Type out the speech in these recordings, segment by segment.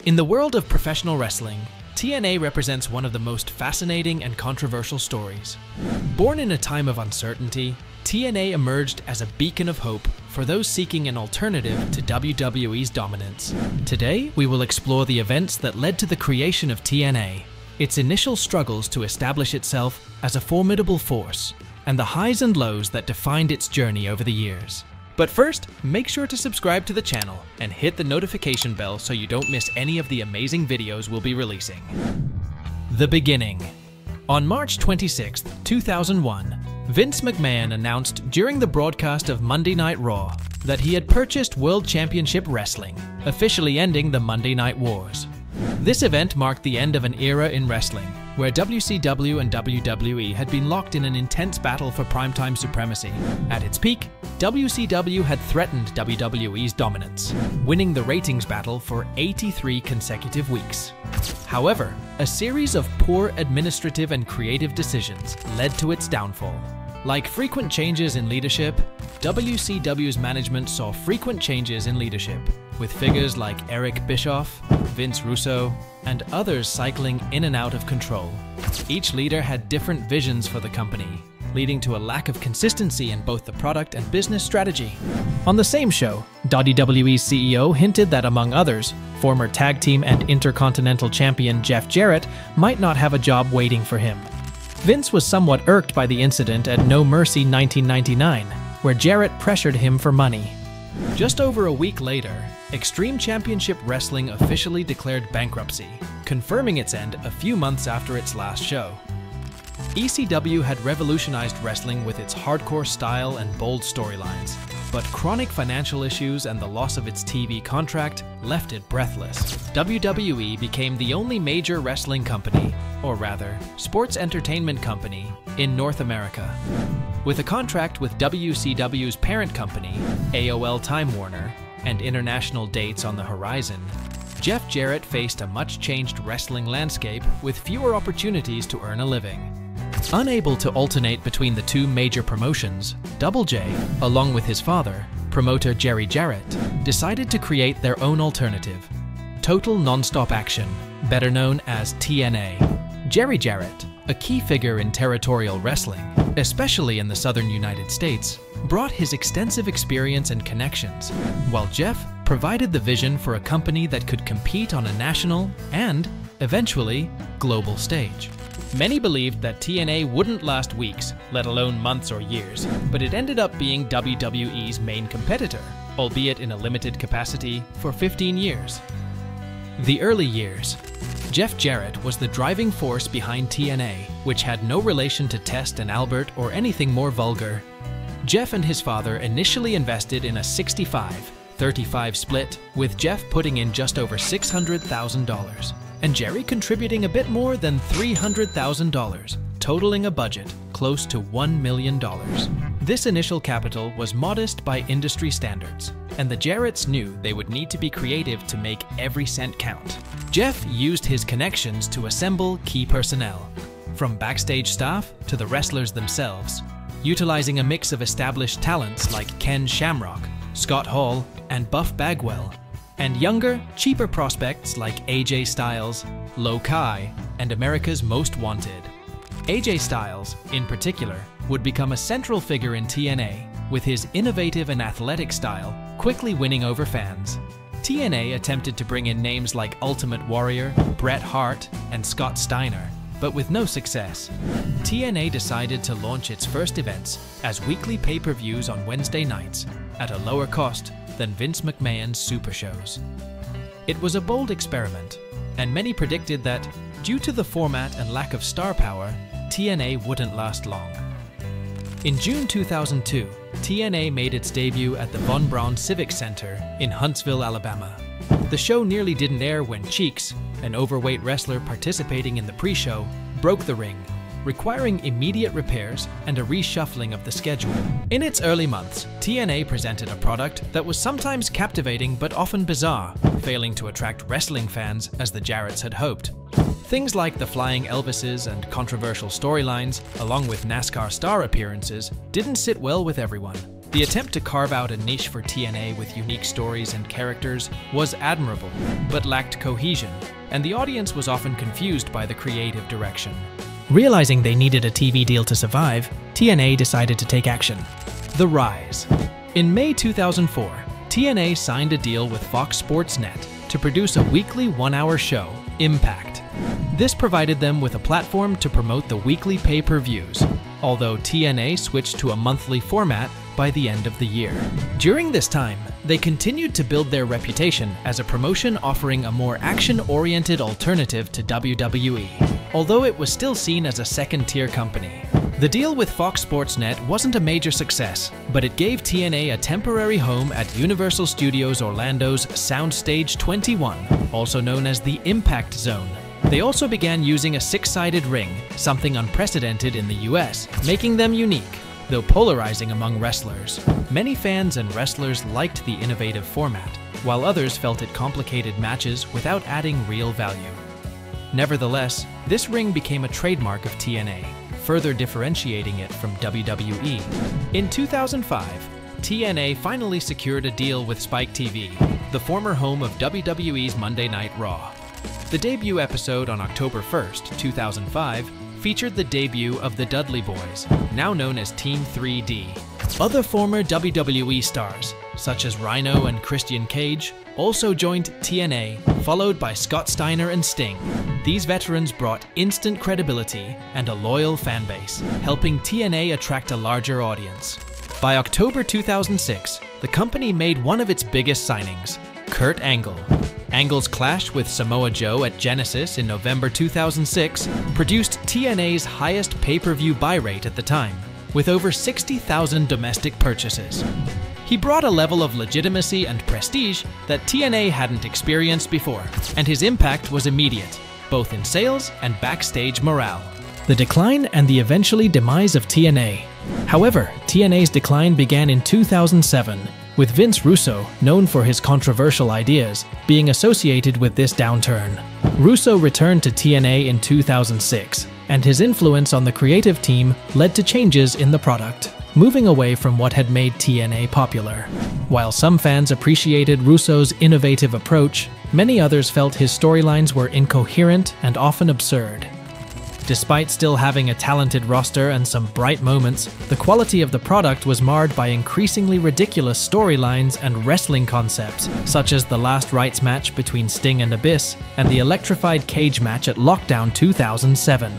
In the world of professional wrestling, TNA represents one of the most fascinating and controversial stories. Born in a time of uncertainty, TNA emerged as a beacon of hope for those seeking an alternative to WWE's dominance. Today, we will explore the events that led to the creation of TNA, its initial struggles to establish itself as a formidable force, and the highs and lows that defined its journey over the years. But first, make sure to subscribe to the channel and hit the notification bell so you don't miss any of the amazing videos we'll be releasing. The beginning. On March 26, 2001, Vince McMahon announced during the broadcast of Monday Night Raw that he had purchased World Championship Wrestling, officially ending the Monday Night Wars. This event marked the end of an era in wrestling, where WCW and WWE had been locked in an intense battle for primetime supremacy. At its peak, WCW had threatened WWE's dominance, winning the ratings battle for 83 consecutive weeks. However, a series of poor administrative and creative decisions led to its downfall. Like frequent changes in leadership, WCW's management saw frequent changes in leadership, with figures like Eric Bischoff, Vince Russo, and others cycling in and out of control. Each leader had different visions for the company, leading to a lack of consistency in both the product and business strategy. On the same show, WWE's CEO hinted that, among others, former tag team and intercontinental champion Jeff Jarrett might not have a job waiting for him. Vince was somewhat irked by the incident at No Mercy 1999, where Jarrett pressured him for money. Just over a week later, Extreme Championship Wrestling officially declared bankruptcy, confirming its end a few months after its last show. ECW had revolutionized wrestling with its hardcore style and bold storylines, but chronic financial issues and the loss of its TV contract left it breathless. WWE became the only major wrestling company, or rather, sports entertainment company, in North America. With a contract with WCW's parent company, AOL Time Warner, and international dates on the horizon, Jeff Jarrett faced a much-changed wrestling landscape with fewer opportunities to earn a living. Unable to alternate between the two major promotions, Double J, along with his father, promoter Jerry Jarrett, decided to create their own alternative, Total Nonstop Action, better known as TNA. Jerry Jarrett, a key figure in territorial wrestling, especially in the southern United States, brought his extensive experience and connections, while Jeff provided the vision for a company that could compete on a national and, eventually, global stage. Many believed that TNA wouldn't last weeks, let alone months or years, but it ended up being WWE's main competitor, albeit in a limited capacity, for 15 years. The early years. Jeff Jarrett was the driving force behind TNA, which had no relation to Test and Albert or anything more vulgar. Jeff and his father initially invested in a 65-35 split, with Jeff putting in just over $600,000, and Jerry contributing a bit more than $300,000, totaling a budget close to $1 million. This initial capital was modest by industry standards, and the Jarretts knew they would need to be creative to make every cent count. Jeff used his connections to assemble key personnel, from backstage staff to the wrestlers themselves, utilizing a mix of established talents like Ken Shamrock, Scott Hall, and Buff Bagwell, and younger, cheaper prospects like AJ Styles, Lo Kai, and America's Most Wanted. AJ Styles, in particular, would become a central figure in TNA, with his innovative and athletic style quickly winning over fans. TNA attempted to bring in names like Ultimate Warrior, Bret Hart, and Scott Steiner, but with no success. TNA decided to launch its first events as weekly pay-per-views on Wednesday nights, at a lower cost than Vince McMahon's Super Shows. It was a bold experiment, and many predicted that, due to the format and lack of star power, TNA wouldn't last long. In June 2002, TNA made its debut at the Von Braun Civic Center in Huntsville, Alabama. The show nearly didn't air when Cheeks, an overweight wrestler participating in the pre-show, broke the ring, requiring immediate repairs and a reshuffling of the schedule. In its early months, TNA presented a product that was sometimes captivating but often bizarre, failing to attract wrestling fans as the Jarretts had hoped. Things like the Flying Elvises and controversial storylines, along with NASCAR star appearances, didn't sit well with everyone. The attempt to carve out a niche for TNA with unique stories and characters was admirable, but lacked cohesion, and the audience was often confused by the creative direction. Realizing they needed a TV deal to survive, TNA decided to take action. The Rise. In May 2004, TNA signed a deal with Fox Sports Net to produce a weekly one-hour show, Impact. This provided them with a platform to promote the weekly pay-per-views, although TNA switched to a monthly format by the end of the year. During this time, they continued to build their reputation as a promotion offering a more action-oriented alternative to WWE, although it was still seen as a second-tier company. The deal with Fox Sports Net wasn't a major success, but it gave TNA a temporary home at Universal Studios Orlando's Soundstage 21, also known as the Impact Zone. They also began using a six-sided ring, something unprecedented in the US, making them unique, though polarizing among wrestlers. Many fans and wrestlers liked the innovative format, while others felt it complicated matches without adding real value. Nevertheless, this ring became a trademark of TNA, further differentiating it from WWE. In 2005, TNA finally secured a deal with Spike TV, the former home of WWE's Monday Night Raw. The debut episode on October 1st, 2005, featured the debut of the Dudley Boys, now known as Team 3D. Other former WWE stars, such as Rhino and Christian Cage, also joined TNA, followed by Scott Steiner and Sting. These veterans brought instant credibility and a loyal fan base, helping TNA attract a larger audience. By October 2006, the company made one of its biggest signings, Kurt Angle. Angle's clash with Samoa Joe at Genesis in November 2006 produced TNA's highest pay-per-view buy rate at the time, with over 60,000 domestic purchases. He brought a level of legitimacy and prestige that TNA hadn't experienced before, and his impact was immediate, both in sales and backstage morale. The decline and the eventually demise of TNA. However, TNA's decline began in 2007, with Vince Russo, known for his controversial ideas, being associated with this downturn. Russo returned to TNA in 2006, and his influence on the creative team led to changes in the product, moving away from what had made TNA popular. While some fans appreciated Russo's innovative approach, many others felt his storylines were incoherent and often absurd. Despite still having a talented roster and some bright moments, the quality of the product was marred by increasingly ridiculous storylines and wrestling concepts, such as the Last Rites match between Sting and Abyss and the electrified cage match at Lockdown 2007.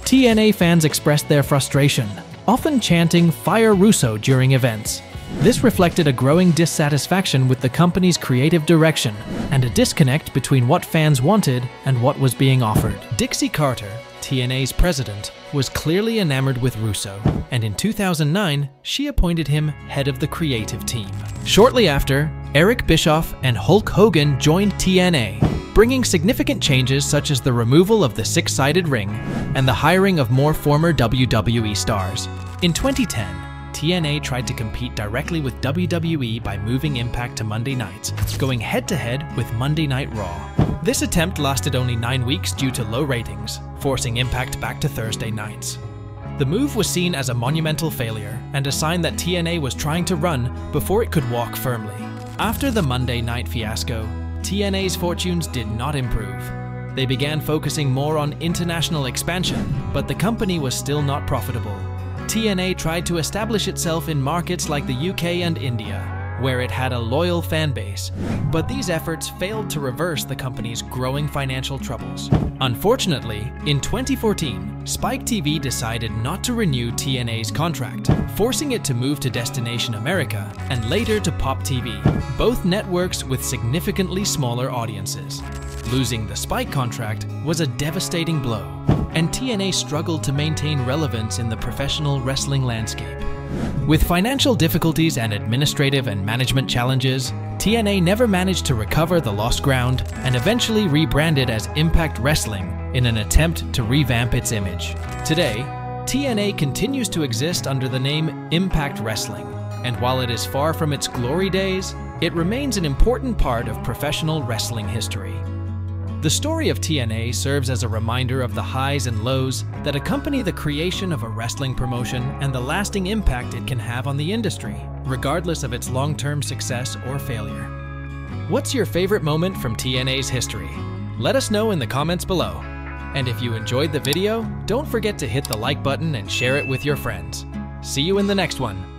TNA fans expressed their frustration, often chanting "Fire Russo" during events. This reflected a growing dissatisfaction with the company's creative direction and a disconnect between what fans wanted and what was being offered. Dixie Carter, TNA's president, was clearly enamored with Russo, and in 2009, she appointed him head of the creative team. Shortly after, Eric Bischoff and Hulk Hogan joined TNA, bringing significant changes such as the removal of the six-sided ring and the hiring of more former WWE stars. In 2010, TNA tried to compete directly with WWE by moving Impact to Monday nights, going head-to-head with Monday Night Raw. This attempt lasted only 9 weeks due to low ratings, forcing Impact back to Thursday nights. The move was seen as a monumental failure and a sign that TNA was trying to run before it could walk firmly. After the Monday night fiasco, TNA's fortunes did not improve. They began focusing more on international expansion, but the company was still not profitable. TNA tried to establish itself in markets like the UK and India, where it had a loyal fan base, but these efforts failed to reverse the company's growing financial troubles. Unfortunately, in 2014, Spike TV decided not to renew TNA's contract, forcing it to move to Destination America and later to Pop TV, both networks with significantly smaller audiences. Losing the Spike contract was a devastating blow, and TNA struggled to maintain relevance in the professional wrestling landscape. With financial difficulties and administrative and management challenges, TNA never managed to recover the lost ground and eventually rebranded as Impact Wrestling in an attempt to revamp its image. Today, TNA continues to exist under the name Impact Wrestling, and while it is far from its glory days, it remains an important part of professional wrestling history. The story of TNA serves as a reminder of the highs and lows that accompany the creation of a wrestling promotion and the lasting impact it can have on the industry, regardless of its long-term success or failure. What's your favorite moment from TNA's history? Let us know in the comments below. And if you enjoyed the video, don't forget to hit the like button and share it with your friends. See you in the next one.